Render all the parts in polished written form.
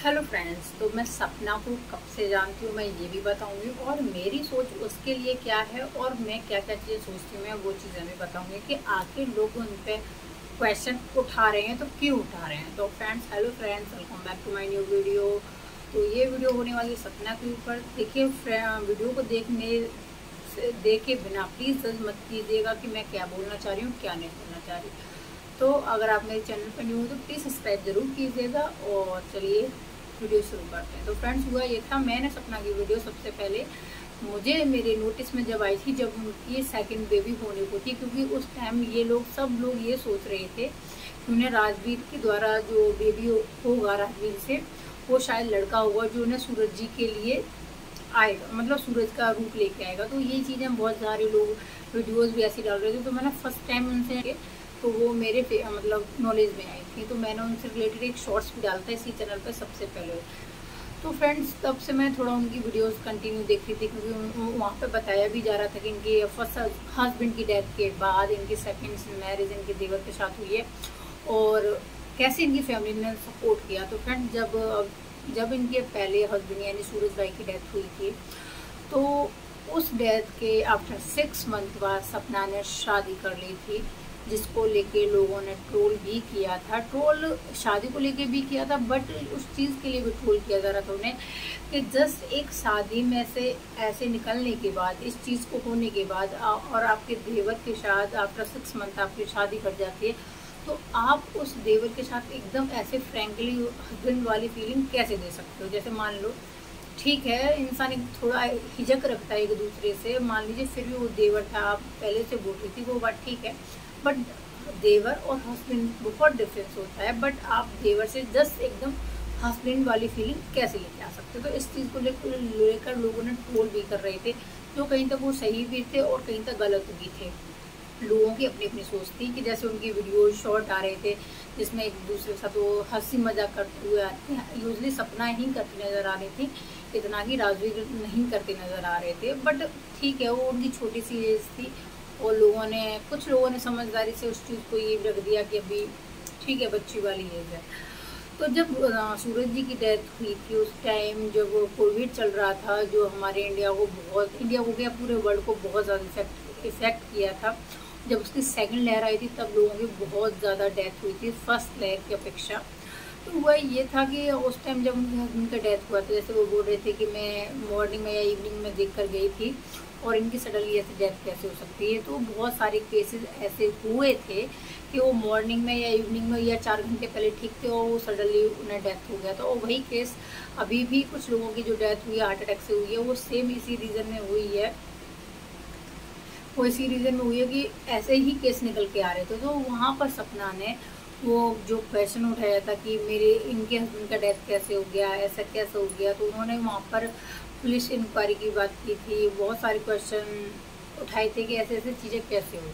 Hello friends, तो मैं सपना को कब से जानती हूँ मैं ये भी बताऊंगी और मेरी सोच उसके लिए क्या है और मैं क्या क्या चीज़ें सोचती हूँ मैं वो चीज़ें भी बताऊंगी कि आखिर लोग उन पर क्वेश्चन उठा रहे हैं तो क्यों उठा रहे हैं। तो friends, hello friends, welcome back to my new video. तो ये वीडियो होने वाली सपना के ऊपर। देखिए, वीडियो को देखे बिना प्लीज़ जज मत कीजिएगा कि मैं क्या बोलना चाह रही हूँ क्या नहीं बोलना चाह रही। तो अगर आप मेरे चैनल पर न्यू हो तो प्लीज़ सब्सक्राइब जरूर कीजिएगा और चलिए वीडियो शुरू करते हैं। तो फ्रेंड्स, हुआ ये था, मैंने सपना की वीडियो सबसे पहले मुझे मेरे नोटिस में जब आई थी जब उनकी सेकंड बेबी होने को थी, क्योंकि उस टाइम ये लोग सब लोग ये सोच रहे थे कि उन्हें राजवीर के द्वारा जो बेबी होगा राजवीर से वो शायद लड़का होगा जो उन्हें सूरज जी के लिए आएगा, मतलब सूरज का रूप लेके आएगा। तो ये चीज़ें बहुत सारे लोग वीडियोज़ भी ऐसी डाल रहे थे। तो मैंने फर्स्ट टाइम उनसे तो वो मेरे मतलब नॉलेज में आई थी, तो मैंने उनसे रिलेटेड एक शॉर्ट्स भी डालता है इसी चैनल पर सबसे पहले। तो फ्रेंड्स, तब से मैं थोड़ा उनकी वीडियोस कंटिन्यू देख रही थी, क्योंकि वहाँ पे बताया भी जा रहा था कि इनकी फर्स्ट हस्बैंड की डेथ के बाद इनकी सेकंड मैरिज इनके देवर के साथ हुई है और कैसे इनकी फैमिली ने सपोर्ट किया। तो फ्रेंड्स, जब इनके पहले हस्बैंड यानी सूरज भाई की डेथ हुई थी, तो उस डेथ के आफ्टर 6 मंथ बाद सपना ने शादी कर ली थी, जिसको लेके लोगों ने ट्रोल भी किया था। ट्रोल शादी को लेके भी किया था, बट उस चीज़ के लिए भी ट्रोल किया जा रहा था उन्हें कि जस्ट एक शादी में से ऐसे निकलने के बाद, इस चीज़ को होने के बाद और आपके देवर के साथ आफ्टर 6 मंथ आपकी शादी कर जाती है, तो आप उस देवर के साथ एकदम ऐसे फ्रेंकली हस्बैंड वाली फीलिंग कैसे दे सकते हो। जैसे मान लो, ठीक है, इंसान एक थोड़ा हिचक रखता है एक दूसरे से, मान लीजिए फिर भी वो देवर था, आप पहले से बोल रही थी वो बात ठीक है, बट देवर और हस्बैंड बहुत डिफरेंस होता है। बट आप देवर से जस्ट एकदम हस्बैंड वाली फीलिंग कैसे लेके आ सकते हो। तो इस चीज़ को लेकर लोगों ने ट्रोल भी कर रहे थे, जो कहीं तक वो सही भी थे और कहीं तक गलत भी थे। लोगों की अपनी अपनी सोच थी कि जैसे उनकी वीडियो शॉर्ट आ रहे थे जिसमें एक दूसरे के साथ वो हंसी मजाक करते हुए आते हैं। यूजली सपना ही करती नज़र आ रही थी, इतना कि राजवीर नहीं करते नज़र आ रहे थे। बट ठीक है, वो उनकी छोटी सी एज थी और कुछ लोगों ने समझदारी से उस चीज़ को ये रख दिया कि अभी ठीक है, बच्ची वाली एज है। तो जब सूरज जी की डेथ हुई थी उस टाइम जब कोविड चल रहा था, जो हमारे इंडिया को क्या पूरे वर्ल्ड को बहुत ज़्यादा इफेक्ट किया था। जब उसकी सेकंड लहर आई थी तब लोगों की बहुत ज़्यादा डेथ हुई थी फर्स्ट लहर की अपेक्षा। तो हुआ ये था कि उस टाइम जब उनके हस्बैंड का डेथ हुआ था, जैसे वो बोल रहे थे कि मैं मॉर्निंग में या इवनिंग में देख कर गई थी और इनकी सडनली ऐसी डेथ कैसे हो सकती है। तो बहुत सारे केसेस ऐसे हुए थे कि वो मॉर्निंग में या इवनिंग में या 4 घंटे पहले ठीक थे और वो सडनली उन्हें डेथ हो गया था। और वही केस अभी भी कुछ लोगों की जो डेथ हुई है हार्ट अटैक से हुई है, वो सेम इसी रीज़न में हुई है। वो इसी रीज़न में हुई है कि ऐसे ही केस निकल के आ रहे थे। तो वहाँ पर सपना ने वो जो क्वेश्चन उठाया था कि इनके हस्बैंड का डेथ कैसे हो गया, ऐसा कैसे हो गया, तो उन्होंने वहाँ पर पुलिस इंक्वायरी की बात की थी, बहुत सारे क्वेश्चन उठाए थे कि ऐसे ऐसे चीज़ें कैसे हुई।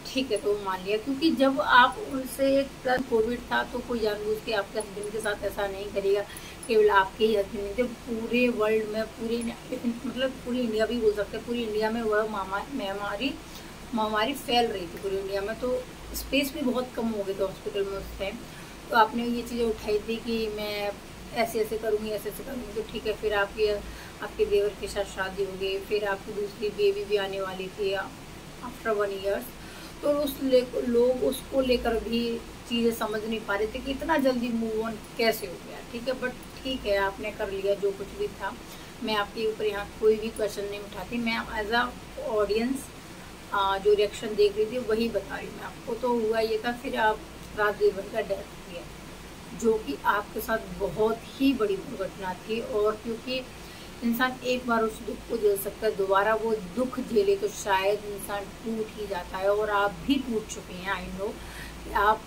ठीक है, तो मान लिया, क्योंकि जब आप उनसे प्लस कोविड था तो कोई जानबूझ के आपके हस्बैंड के साथ ऐसा नहीं करेगा। केवल आपके ही हस्बैंड, जब पूरे वर्ल्ड में मतलब पूरी इंडिया भी बोल सकते हैं, पूरी इंडिया में वह महामारी फैल रही थी पूरी इंडिया में, तो स्पेस भी बहुत कम हो गए थे हॉस्पिटल में उस टाइम। तो आपने ये चीज़ें उठाई थी कि मैं ऐसे ऐसे करूँगी, ऐसे ऐसे करूँगी। तो ठीक है, फिर आपके देवर के साथ शादी हो गई, फिर आपकी दूसरी बेबी भी आने वाली थी आफ्टर 1 ईयर्स। तो लोग उसको लेकर भी चीज़ें समझ नहीं पा रहे थे कि इतना जल्दी मूव ऑन कैसे हो गया। ठीक है, बट ठीक है, आपने कर लिया जो कुछ भी था। मैं आपके ऊपर यहाँ कोई भी क्वेश्चन नहीं उठाती, मैं एज अ ऑडियंस जो रिएक्शन देख रही थी वही बता रही हूँ मैं आपको। तो हुआ ये था, फिर आप राजवीर भाई का डेथ हुई है, जो कि आपके साथ बहुत ही बड़ी दुर्घटना थी। और क्योंकि इंसान एक बार उस दुख को झेल सकता है, दोबारा वो दुख झेले तो शायद इंसान टूट ही जाता है। और आप भी टूट चुके हैं, आई नो, आप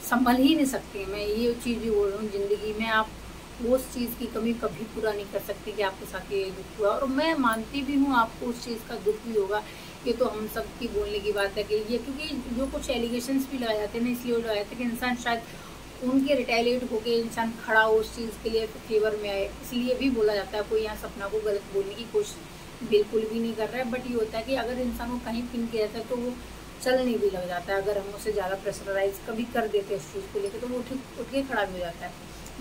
संभल ही नहीं सकते। मैं ये चीज़ भी बोल रही हूँ, ज़िंदगी में आप उस चीज़ की कमी कभी पूरा नहीं कर सकते कि आपके साथ ये दुख हुआ। और मैं मानती भी हूँ आपको उस चीज़ का दुख भी होगा, ये तो हम सब की बोलने की बात है कि ये, क्योंकि जो कुछ एलिगेशंस भी लगाए जाते हैं ना, इसलिए लगाए थे कि इंसान शायद उनके रिटेलिएट होकर इंसान खड़ा हो उस चीज़ के लिए फेवर में आए, इसलिए भी बोला जाता है। कोई यहाँ सपना को गलत बोलने की कोशिश बिल्कुल भी नहीं कर रहा है, बट ये होता है कि अगर इंसान को कहीं पिन किया जाता है तो वो चलने भी लग जाता है। अगर हम उसे ज़्यादा प्रेशराइज कभी कर देते हैं उस चीज़ को लेकर तो वो उठ के खड़ा भी हो जाता है।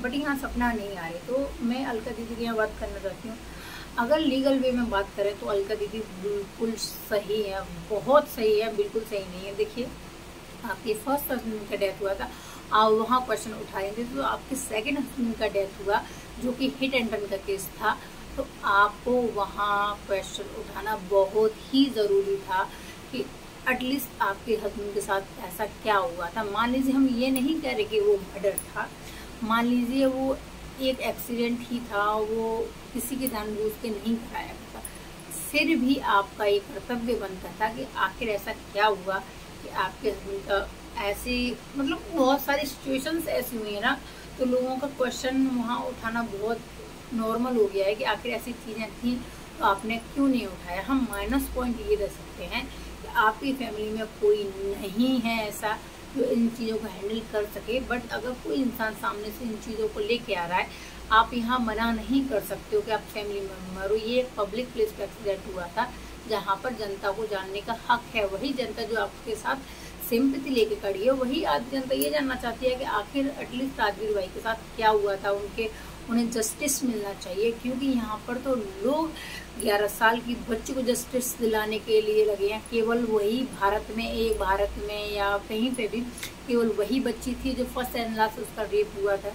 बट यहाँ सपना नहीं आ रही। तो मैं अलका दीदी की यहाँ बात करना चाहती हूँ। अगर लीगल वे में बात करें तो अलका दीदी बिल्कुल सही है, बहुत सही है, बिल्कुल सही नहीं है। देखिए, आपके फर्स्ट हस्बैंड का डेथ हुआ था, आप वहाँ क्वेश्चन उठाए थे, तो आपके सेकंड हस्बैंड का डेथ हुआ जो कि हिट एंड रन का केस था, तो आपको वहाँ क्वेश्चन उठाना बहुत ही ज़रूरी था कि एटलीस्ट आपके हस्बैंड के साथ ऐसा क्या हुआ था। मान लीजिए, हम ये नहीं कह रहे कि वो मर्डर था, मान लीजिए वो एक एक्सीडेंट ही था, वो किसी के जानबूझ के नहीं कराया था, फिर भी आपका ये कर्तव्य बनता था कि आखिर ऐसा क्या हुआ कि आपके हस्बैंड का ऐसी, मतलब बहुत सारी सिचुएशंस ऐसी हुई है ना, तो लोगों का क्वेश्चन वहाँ उठाना बहुत नॉर्मल हो गया है कि आखिर ऐसी चीज़ें थी तो आपने क्यों नहीं उठाया। हम माइनस पॉइंट ये दे सकते हैं कि आपकी फैमिली में कोई नहीं है ऐसा जो इन चीज़ों को हैंडल कर सके, बट अगर कोई इंसान सामने से इन चीज़ों को लेके आ रहा है, आप यहाँ मना नहीं कर सकते हो कि आप फैमिली मेम्बर हो। ये एक पब्लिक प्लेस पर एक्सीडेंट हुआ था जहाँ पर जनता को जानने का हक है। वही जनता जो आपके साथ सिंपैथी लेके खड़ी है, वही आज जनता ये जानना चाहती है कि आखिर एटलीस्ट राजवीर भाई के साथ क्या हुआ था, उन्हें जस्टिस मिलना चाहिए। क्योंकि यहाँ पर तो लोग 11 साल की बच्ची को जस्टिस दिलाने के लिए लगे हैं। केवल वही भारत में या कहीं पे भी केवल वही बच्ची थी जो फर्स्ट एंड लास्ट उसका रेप हुआ था,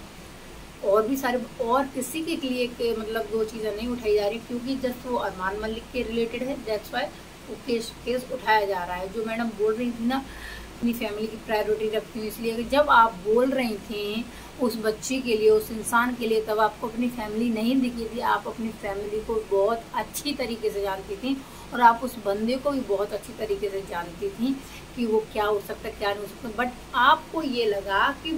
और भी सारे और किसी के लिए के मतलब 2 चीज़ें नहीं उठाई जा रही, क्योंकि जस्ट वो अरमान मलिक के रिलेटेड है, दैट्स वाई वो केस उठाया जा रहा है। जो मैडम बोल रही थी ना, अपनी फैमिली की प्रायोरिटी रखती हूँ, इसलिए जब आप बोल रही थी उस बच्ची के लिए, उस इंसान के लिए, तब आपको अपनी फैमिली नहीं दिखी थी। आप अपनी फैमिली को बहुत अच्छी तरीके से जानती थी और आप उस बंदे को भी बहुत अच्छी तरीके से जानती थी कि वो क्या हो सकता है, क्या नहीं हो सकता। बट आपको ये लगा कि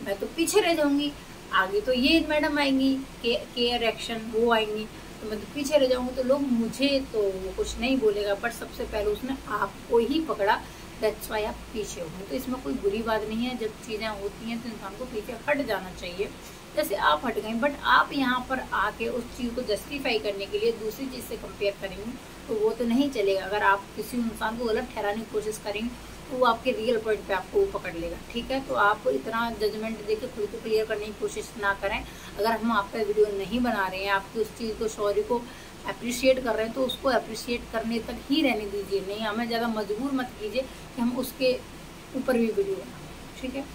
मैं तो पीछे रह जाऊंगी, आगे तो ये मैडम आएंगी, केयर एक्शन वो आएंगी, तो मैं तो पीछे रह जाऊंगी, तो लोग मुझे तो वो कुछ नहीं बोलेगा। बट सबसे पहले उसने आपको ही पकड़ा, दैट्स वाई आप पीछे हो। तो इसमें कोई बुरी बात नहीं है, जब चीज़ें होती हैं तो इंसान को पीछे हट जाना चाहिए, जैसे आप हट गए। बट आप यहाँ पर आके उस चीज़ को जस्टिफाई करने के लिए दूसरी चीज़ से कंपेयर करेंगे तो वो तो नहीं चलेगा। अगर आप किसी इंसान को गलत ठहराने की कोशिश करेंगे तो वो आपके रियल पॉइंट पे आपको पकड़ लेगा, ठीक है। तो आप इतना जजमेंट देके खुद को क्लियर करने की कोशिश ना करें। अगर हम आपका वीडियो नहीं बना रहे हैं, आपकी उस चीज़ को, सॉरी को अप्रिशिएट कर रहे हैं, तो उसको अप्रिशिएट करने तक ही रहने दीजिए, नहीं हमें ज़्यादा मजबूर मत कीजिए कि हम उसके ऊपर भी वीडियो बनाएं, ठीक है।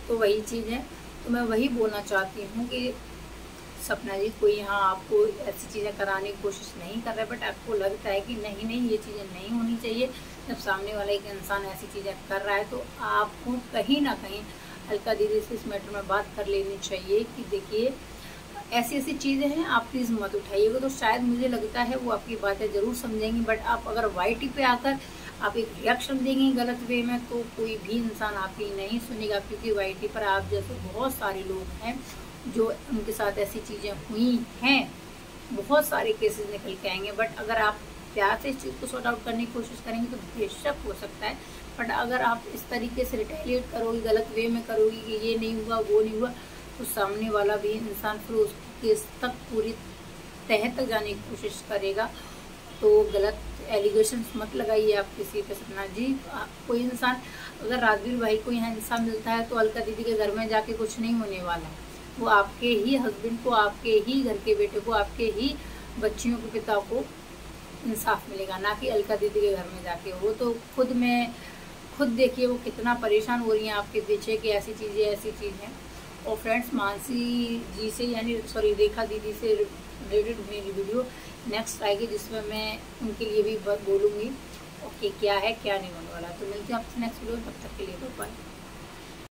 तो वही चीज़ है, तो मैं वही बोलना चाहती हूँ कि सपना जी कोई यहाँ आपको ऐसी चीज़ें कराने की कोशिश नहीं कर रहा है, बट आपको लगता है कि नहीं ये चीज़ें नहीं होनी चाहिए। जब सामने वाला एक इंसान ऐसी चीज़ें कर रहा है तो आपको कहीं ना कहीं अलका दीदी से इस मैटर में बात कर लेनी चाहिए कि देखिए ऐसी ऐसी चीज़ें हैं, आप प्लीज़ मत उठाइएगा। तो शायद मुझे लगता है वो आपकी बातें ज़रूर समझेंगी। बट आप अगर वाईटी पे आकर आप एक रिएक्शन देंगे गलत वे में, तो कोई भी इंसान आपकी नहीं सुनेगा, क्योंकि वाईटी पर आप जैसे बहुत सारे लोग हैं जो उनके साथ ऐसी चीज़ें हुई हैं, बहुत सारे केसेस निकल के आएंगे। बट अगर आप प्यार से इस चीज़ को सॉर्ट आउट करने की कोशिश करेंगे तो बेशक हो सकता है। बट अगर आप इस तरीके से रिटेलिएट करोगे, गलत वे में करोगे कि ये नहीं हुआ वो नहीं हुआ, तो सामने वाला भी इंसान फिर उस केस तक पूरी तह तक जाने की कोशिश करेगा। तो गलत एलिगेशंस मत लगाइए आप किसी पे। सपना जी, कोई इंसान, अगर राजवीर भाई को यहाँ इंसान मिलता है तो अलका दीदी के घर में जाके कुछ नहीं होने वाला। वो आपके ही हस्बैंड को, आपके ही घर के बेटे को, आपके ही बच्चियों के पिता को इंसाफ मिलेगा, ना कि अलका दीदी के घर में जाके। वो तो खुद देखिए वो कितना परेशान हो रही हैं आपके पीछे कि ऐसी चीज़ है। और फ्रेंड्स, मानसी जी से यानी सॉरी रेखा दीदी से रिलेटेड मेरी वीडियो नेक्स्ट आएगी, जिसमें मैं उनके लिए भी बोलूँगी ओके क्या है क्या नहीं होने वाला। तो मिलती हूँ आपसे नेक्स्ट वीडियो, तब तक के लिए बाय।